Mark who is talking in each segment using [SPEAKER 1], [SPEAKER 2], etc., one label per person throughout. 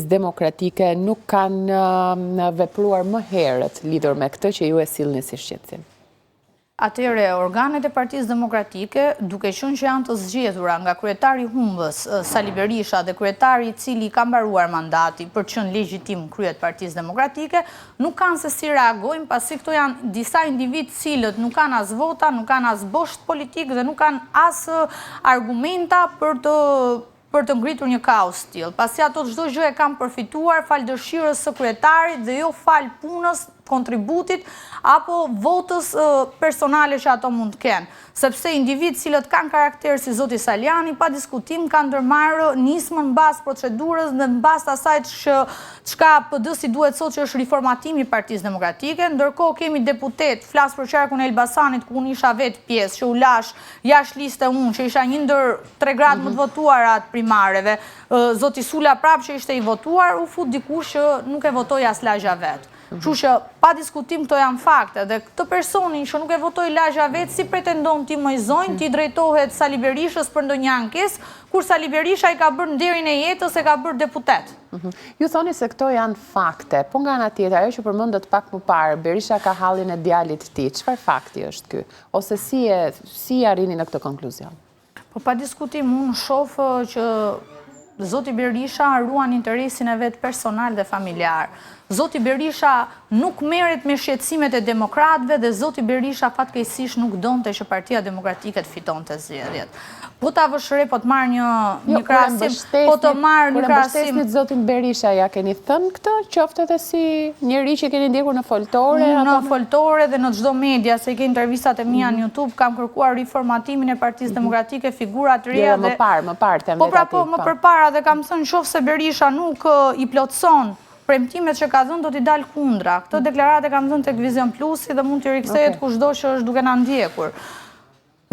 [SPEAKER 1] Demokratike nuk kanë vepruar më herët lidhur me këtë që ju e sillni si shqetësim?
[SPEAKER 2] Atëre, organet e Partisë Demokratike, duke qenë që janë të zgjedhura nga kryetari humbës Sali Berisha dhe kryetari i cili ka mbaruar mandati për qenë legjitim kryet Partisë Demokratike, nuk kanë se si reagojnë, pasi këto janë disa individ cilët nuk kanë as vota, nuk kanë as bosht politik dhe nuk kanë as argumenta për të ngritur një kaos tillë. Pasi ato çdo gjë e kanë përfituar fal dëshirës së kryetarit dhe jo fal punës, kontributit apo votës personale që ato mund të kenë. Sepse individ cilët kanë karakter si zoti Saliani, pa diskutim kanë ndërmarrë nismën në bazë procedurës dhe në bazë asaj çka PD-si duhet sot që është riformatimi i Partisë Demokratike, ndërkohë kemi deputet, flas për qarkun e Elbasanit ku unë isha vetë pjesë, që u lash jashtë liste unë, që isha një ndër 3 gradë më të votuara atë primareve, zoti Sula prap që ishte i votuar, u fut dikush që nuk e votoi as lagja vetë. Kështu që pa diskutim këto janë fakte dhe këtë personin që nuk e votoi lagja vetë si pretendon ti mëjzojnë, ti drejtohet Sali Berishës për ndonjë ankesë, kur Sali Berisha i ka bërë nderin e jetës e ka bërë deputet.
[SPEAKER 1] Ju thoni se këto janë fakte, po nga ana tjetër, ajo që përmendët pak më parë, Berisha ka hallin e djalit të tij, çfarë fakti është ky? Ose si arrini në këtë konkluzion?
[SPEAKER 2] Po pa diskutim unë shoh që zoti Berisha ruan interesin e vet personal dhe familjar. Zoti Berisha nuk merret me shqetësimet e demokratëve dhe zoti Berisha fatkeqësisht nuk donte që Partia Demokratike të fitonte zgjedhjet. Po ta vëshre, po të marrë një krahasim, po të marrë një krahasim.
[SPEAKER 1] Kur mbështesni zotin Berisha, ja keni thënë këtë, qoftë edhe si njëri që keni ndjekur në foltore?
[SPEAKER 2] Në foltore dhe në çdo media, se ke intervistat e mia në YouTube, kam kërkuar riformatimin e Partisë Demokratike, figura të reja dhe...
[SPEAKER 1] Më parë, them
[SPEAKER 2] vetë aty. Po, më përpara dhe kam thënë qoftë se Berisha nuk i plotson premtimet që ka dhënë do t'i dalë kundra. Këtë deklarate kam dhënë tek Vision Plusi dhe mund t'i rikthehet kushdo që është duke na ndjekur.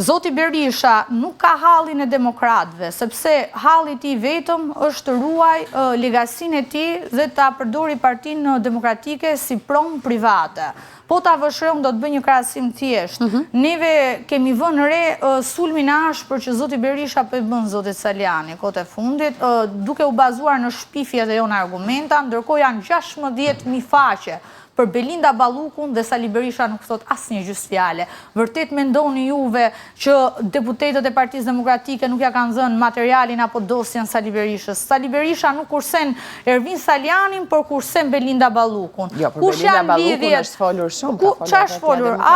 [SPEAKER 2] Zoti Berisha nuk ka hallin e demokratëve, sepse halli i tij vetëm është ruaj legasinë e tij dhe ta përdori Partinë Demokratike si promë private. Po ta vëshrojmë do të bëj një krahasim thjesht. Neve kemi vënë re sulmin e ashpër që zoti Berisha po i bën zotit Saliani kohët e fundit, duke u bazuar në shpifje dhe jo në argumenta, ndërkohë janë 16.000 faqe për Belinda Ballukun dhe Sali Berisha nuk thot asnjë gjys fjale. Vërtet mendoni juve që deputetët e Partisë Demokratike nuk ja kanë dhënë materialin apo dosjen Sali Berishës? Sali Berisha nuk kursen Ervin Salianin, por kursen Belinda Ballukun.
[SPEAKER 1] Jo, për Belinda Ballukun është folur shumë.
[SPEAKER 2] Çfarë është folur?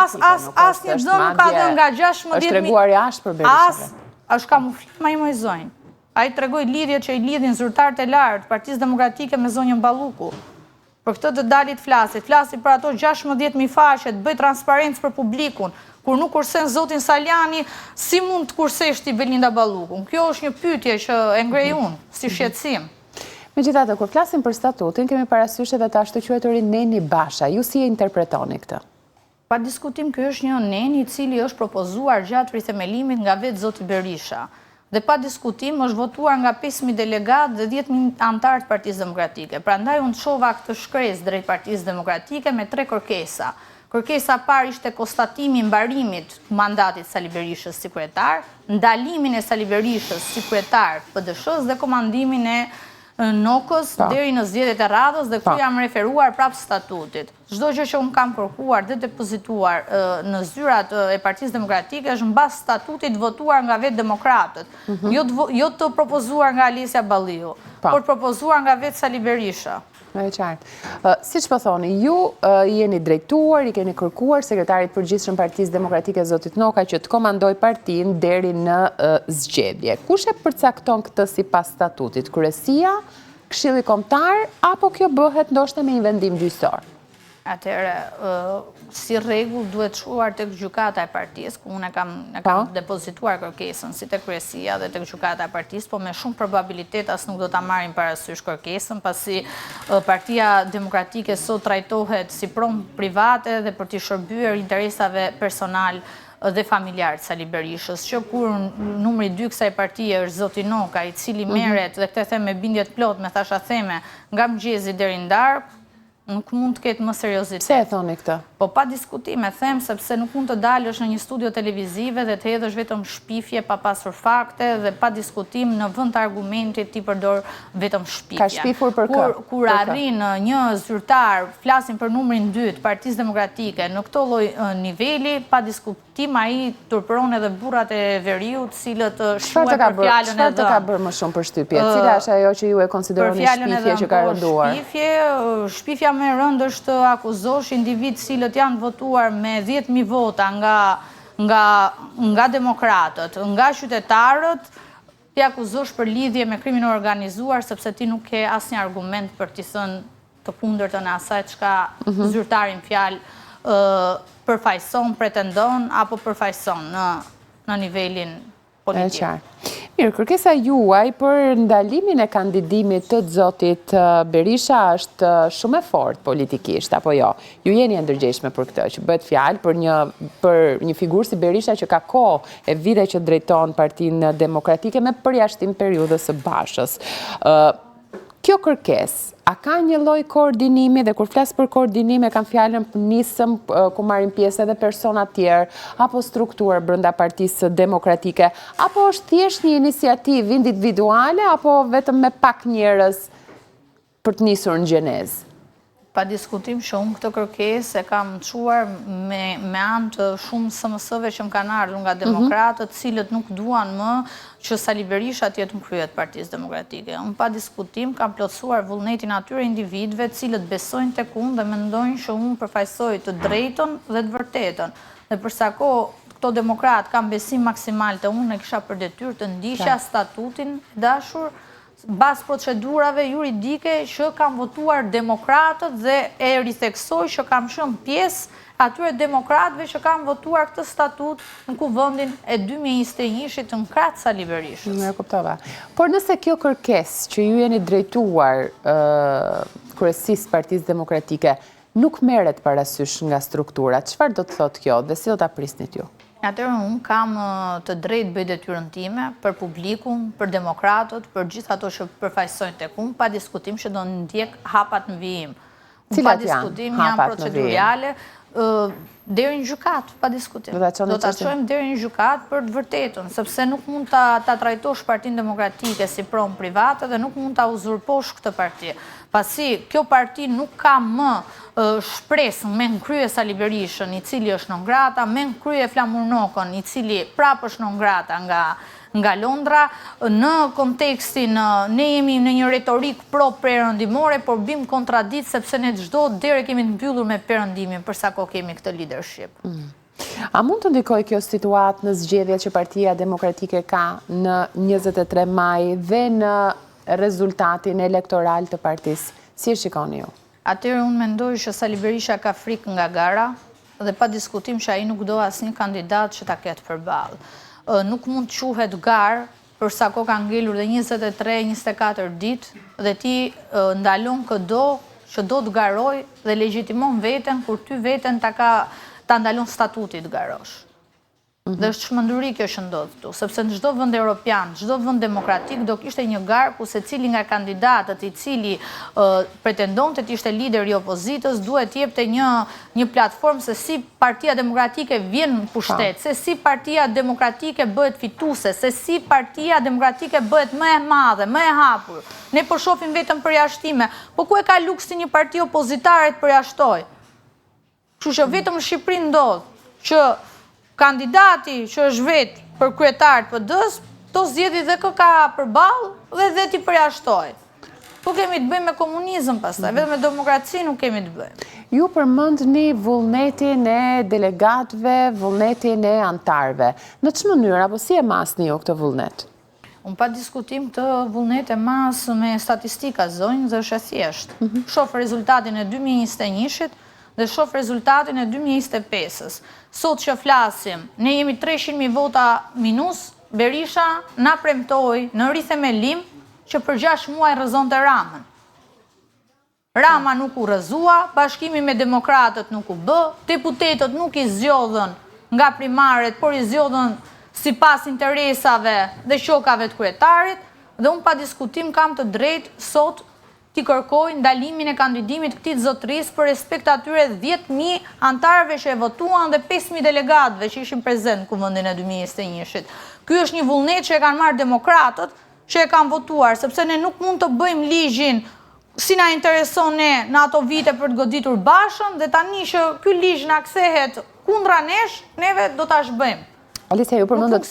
[SPEAKER 2] Asnjë gjë nuk ka dhënë nga 16.000.
[SPEAKER 1] Është treguar jashtë për Berishën.
[SPEAKER 2] Është kamuflim ai mëjzojnë. Ai tregoi lidhjet që i lidhin zyrtarët e lartë Partisë Demokratike me zonjën Balluku. Për këtë të dalit flasit për ato 16.000 faqe, të bëj transparencë për publikun, kur nuk kursen zotin Saliani, si mund të kursesh ti Belinda Ballukun? Kjo është një pyetje që e ngrej unë, si shqetësim.
[SPEAKER 1] Megjithatë, kur flasim për statutin, kemi parasysh edhe ta ashtu quajturin Neni Basha. Ju si e interpretoni këtë?
[SPEAKER 2] Pa diskutim, ky është një neni i cili është propozuar gjatë rithemelimit nga vetë zoti Berisha. Dhe pa diskutim është votuar nga 5.000 delegat dhe 10.000 antarë të Partisë Demokratike. Prandaj unë çova këtë shkresë drejt Partisë Demokratike me 3 kërkesa. Kërkesa parë ishte konstatimi i mbarimit të mandatit Sali Berishës si kryetar, ndalimin e Sali Berishës si kryetar PD-s dhe komandimin e Nokës deri në zgjedhjet e radhës dhe këtu jam referuar prapë statutit. Çdo gjë që unë kam kërkuar dhe depozituar në zyrat e Partisë Demokratike është mbas statutit votuar nga vetë demokratët, jo të propozuar nga Alisja Balliu, por propozuar nga vetë Sali Berisha.
[SPEAKER 1] Me qartë. Siç po thoni, ju jeni drejtuar, i keni kërkuar sekretarit përgjithshëm Partisë Demokratike zotit Noka që të komandoj partinë deri në zgjedhje. Kush e përcakton këtë sipas statutit? Kryesia, Këshilli Kombëtar apo kjo bëhet ndoshta me një vendim gjyqësor?
[SPEAKER 2] Atëherë, si rregull duhet shkuar tek gjykata e partisë, ku unë kam depozituar kërkesën si tek kryesia dhe tek gjykata e partisë, po me shumë probabilitet as nuk do ta marrin parasysh kërkesën, pasi Partia Demokratike sot trajtohet si promë private dhe për të shërbyer interesave personal dhe familjar të Sali Berishës, që kur numri 2 kësaj partie është zoti Noka, i cili merret dhe këtë them me bindje të plot me thasha theme nga mëngjesi deri në darkë, nuk mund të ketë më seriozitet.
[SPEAKER 1] Pse e thoni këtë?
[SPEAKER 2] Po pa diskutime, them, sepse nuk mund të dalësh në një studio televizive dhe të hedhësh vetëm shpifje pa pasur fakte dhe pa diskutim në vend të argumentit ti përdor vetëm shpifja.
[SPEAKER 1] Ka shpifur për kë?
[SPEAKER 2] Kur arrin një zyrtar, flasin për numrin 2 të Partisë Demokratike, në këto lloj niveli, pa diskutim ai turpëron edhe burrat e veriut, cilët shkruajnë për fjalën e dhënë.
[SPEAKER 1] Çfarë të ka bërë më shumë për shtypje? Cila është ajo që ju e konsideroni shpifje që ka rënduar?
[SPEAKER 2] Shpifja më e rëndë është të akuzosh individ cilët janë votuar me 10.000 vota nga demokratët, nga qytetarët, ti akuzosh për lidhje me krimin organizuar, sepse ti nuk ke asnjë argument për t'i thënë të kundërtën e asaj çka zyrtarin fjalë përfaqëson, pretendon apo përfaqëson në nivelin politik.
[SPEAKER 1] Mirë, kërkesa juaj për ndalimin e kandidimit të zotit Berisha është shumë e fortë politikisht, apo jo? Ju jeni e ndërgjegjshme për këtë, që bëhet fjalë për një figurë si Berisha që ka kohë e vite që drejton Partinë Demokratike me përjashtim periudhës së Bashës. Kjo kërkesë, a ka një lloj koordinimi, dhe kur flas për koordinim e kam fjalën nisëm ku marrin pjesë edhe persona tjerë, apo strukturë brenda Partisë Demokratike, apo është thjesht një iniciativë individuale, apo vetëm me pak njerëz për të nisur në gjenezë?
[SPEAKER 2] Pa diskutim shumë këtë kërkesë e kam çuar me anë të shumë SMS-ve që më kanë ardhur nga demokratët, cilët nuk duan më që Sali Berisha të jetë në krye të Partisë Demokratike. Unë pa diskutim kam plotësuar vullnetin atyre individëve cilët besojnë tek unë dhe mendojnë që unë përfaqësoj të drejtën dhe të vërtetën. Dhe për sa kohë këto demokratë kanë besim maksimal te unë, e kisha për detyrë të ndiqja statutin e dashur bas procedurave juridike që kam votuar demokratët dhe e ritheksoj që kam qenë pjesë atyre demokratëve që kam votuar këtë statut në kuvendin e 2021-shit të krahët Sali Berishës.
[SPEAKER 1] Më e kuptova. Por nëse kjo kërkesë që ju jeni drejtuar kryesisë Partisë Demokratike nuk merret parasysh nga struktura, çfarë do të thotë kjo dhe si do ta prisnit ju?
[SPEAKER 2] Atëherë unë kam të drejtë bëj detyrën time për publikun, për demokratët, për gjithë ato që përfaqësojnë tek unë, pa diskutim që do ndjek hapat në vijim. Pa diskutim janë procedurale, deri në gjykatë, pa diskutim. Do ta çojmë deri në gjykatë për të vërtetën, sepse nuk mund ta trajtosh Partinë Demokratike si pronë private dhe nuk mund ta uzurposh këtë parti. Pasi kjo parti nuk ka më shpresën me në krye Sali Berishën, i cili është non grata, me në krye Flamur Nokën, i cili prapë është non grata nga Londra, në kontekstin ne jemi në një retorik pro-perëndimore, por bim kontradikt sepse ne çdo derë kemi të mbyllur me perëndimin përsa kohë kemi këtë leadership.
[SPEAKER 1] A mund të ndikojë kjo situatë në zgjedhjet që Partia Demokratike ka në 23 maj dhe në rezultatin elektoral të partisë? Si e shikoni ju?
[SPEAKER 2] Atëherë unë mendoj që Sali Berisha ka frikë nga gara dhe pa diskutim që ai nuk do asnjë kandidat që ta ketë përballë. Nuk mund të quhet garë përsa ko ka ngelur dhe 23-24 ditë dhe ti ndalon këdo që do të garoj dhe legjitimon veten kur ty veten ta ndalon statutit garosh. Dhe është çmenduri kjo që ndodh këtu, sepse në çdo vend evropian, çdo vend demokratik do kishte një garë ku secili nga kandidatët i cili pretendonte të ishte lideri i opozitës duhet jepte një platformë se si Partia Demokratike vjen në pushtet, se si Partia Demokratike bëhet fituese, se si Partia Demokratike bëhet më e madhe, më e hapur. Ne po shohim vetëm përjashtime, po ku e ka luksi një parti opozitare të përjashtoj? Kështu që vetëm në Shqipëri ndodh që kandidati që është vetë për kryetar të PD-s, to zgjedhë dhe kë ka përballë dhe ti përjashtoj. Po kemi të bëjmë me komunizëm pastaj, vetëm me demokraci nuk kemi të bëjmë.
[SPEAKER 1] Ju përmendni vullnetin e delegatëve, vullnetin e antarëve. Në ç'më mënyrë apo si e masni ju këtë vullnet?
[SPEAKER 2] Unë pa diskutim të vullnet e masë me statistika zonjë dhe është e thjeshtë. Shoh rezultatin e 2021-shit dhe shoh rezultatin e 2025-s. Sot që flasim, ne jemi 300.000 vota minus, Berisha na premtoi në rithemelim që për 6 muaj rrëzonte Ramën. Rama nuk u rrëzua, bashkimi me demokratët nuk u bë, deputetët nuk i zgjodhën nga primaret, por i zgjodhën sipas interesave dhe shokave të kryetarit, dhe unë pa diskutim kam të drejtë sot t'i kërkoj ndalimin e kandidimit këtij zotërisë për respekt atyre 10.000 antarëve që e votuan dhe 5.000 delegatëve që ishin prezent në kuvendin e 2021-shit. Ky është një vullnet që e kanë marrë demokratët që e kanë votuar, sepse ne nuk mund të bëjmë ligjin si na intereson ne në ato vite për të goditur Bashën, dhe tani që ky ligj na kthehet kundra nesh, neve do ta zhbëjmë.
[SPEAKER 1] Alisja, ju përmendët